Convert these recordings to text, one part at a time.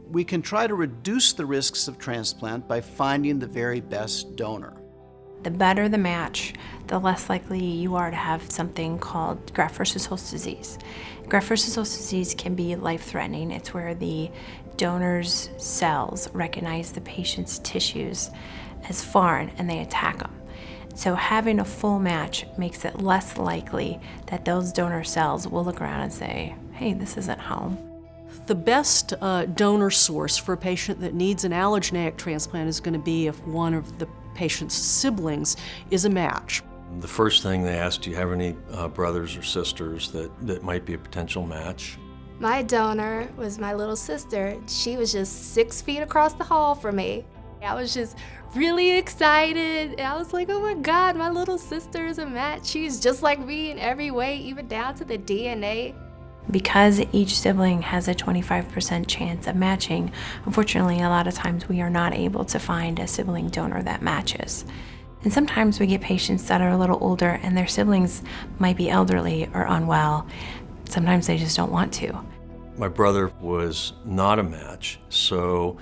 We can try to reduce the risks of transplant by finding the very best donor. The better the match, the less likely you are to have something called graft versus host disease. Graft versus host disease can be life-threatening. It's where the donor's cells recognize the patient's tissues as foreign and they attack them. So having a full match makes it less likely that those donor cells will look around and say, hey, this isn't home. The best donor source for a patient that needs an allogeneic transplant is going to be if one of the patient's siblings is a match. The first thing they ask, do you have any brothers or sisters that might be a potential match? My donor was my little sister. She was just 6 feet across the hall from me. I was just really excited. I was like, oh my God, my little sister is a match. She's just like me in every way, even down to the DNA. Because each sibling has a 25% chance of matching, unfortunately, a lot of times we are not able to find a sibling donor that matches. And sometimes we get patients that are a little older and their siblings might be elderly or unwell. Sometimes they just don't want to. My brother was not a match, so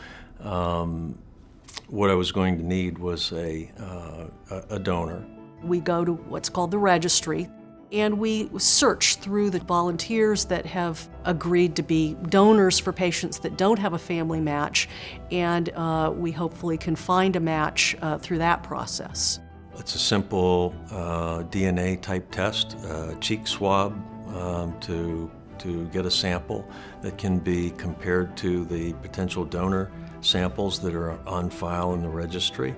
what I was going to need was a donor. We go to what's called the registry, and we search through the volunteers that have agreed to be donors for patients that don't have a family match, and we hopefully can find a match through that process. It's a simple DNA type test, cheek swab to get a sample that can be compared to the potential donor samples that are on file in the registry.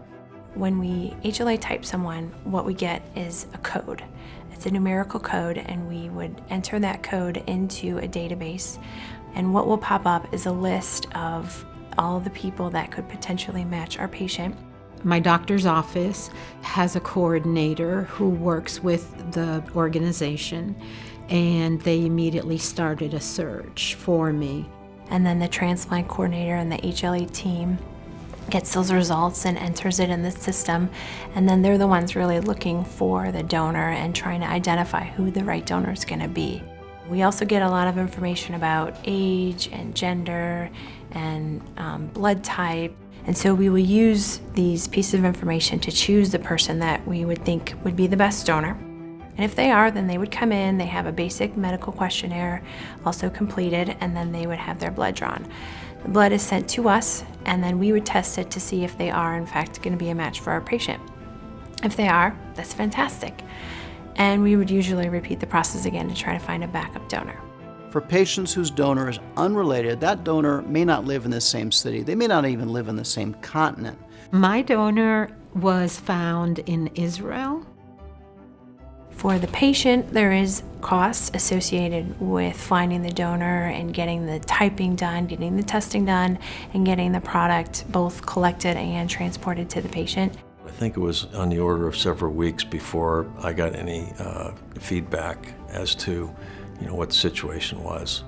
When we HLA type someone, what we get is a code. It's a numerical code, and we would enter that code into a database, and what will pop up is a list of all the people that could potentially match our patient. My doctor's office has a coordinator who works with the organization, and they immediately started a search for me. And then the transplant coordinator and the HLA team gets those results and enters it in the system, and then they're the ones really looking for the donor and trying to identify who the right donor is going to be. We also get a lot of information about age and gender and blood type, and so we will use these pieces of information to choose the person that we would think would be the best donor. And if they are, then they would come in, they have a basic medical questionnaire also completed, and then they would have their blood drawn. The blood is sent to us, and then we would test it to see if they are, in fact, going to be a match for our patient. If they are, that's fantastic. And we would usually repeat the process again to try to find a backup donor. For patients whose donor is unrelated, that donor may not live in the same city. They may not even live in the same continent. My donor was found in Israel. For the patient, there is costs associated with finding the donor and getting the typing done, getting the testing done, and getting the product both collected and transported to the patient. I think it was on the order of several weeks before I got any feedback as to what the situation was.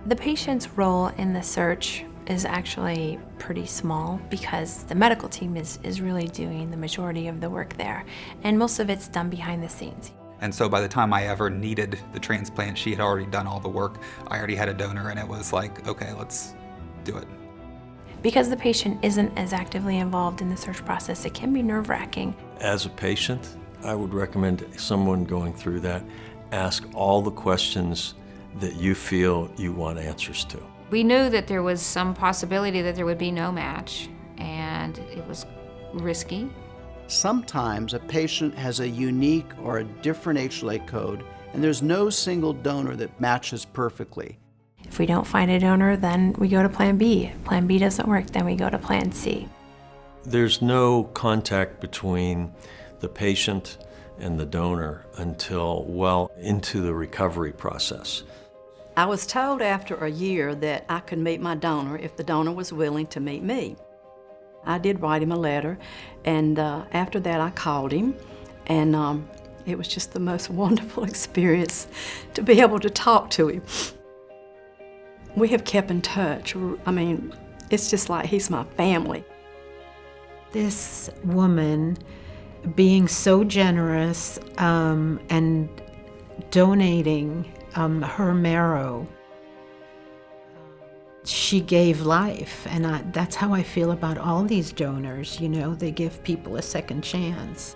The patient's role in the search is actually pretty small because the medical team is really doing the majority of the work there, and most of it's done behind the scenes. And so by the time I ever needed the transplant, she had already done all the work. I already had a donor, and it was like, okay, let's do it. Because the patient isn't as actively involved in the search process, it can be nerve-wracking. As a patient, I would recommend someone going through that ask all the questions that you feel you want answers to. We knew that there was some possibility that there would be no match, and it was risky. Sometimes a patient has a unique or a different HLA code, and there's no single donor that matches perfectly. If we don't find a donor, then we go to Plan B. Plan B doesn't work, then we go to Plan C. There's no contact between the patient and the donor until well into the recovery process. I was told after a year that I could meet my donor if the donor was willing to meet me. I did write him a letter, and after that I called him, and it was just the most wonderful experience to be able to talk to him. We have kept in touch. I mean, it's just like he's my family. This woman being so generous and donating her marrow she gave life, and that's how I feel about all these donors. You know, they give people a second chance.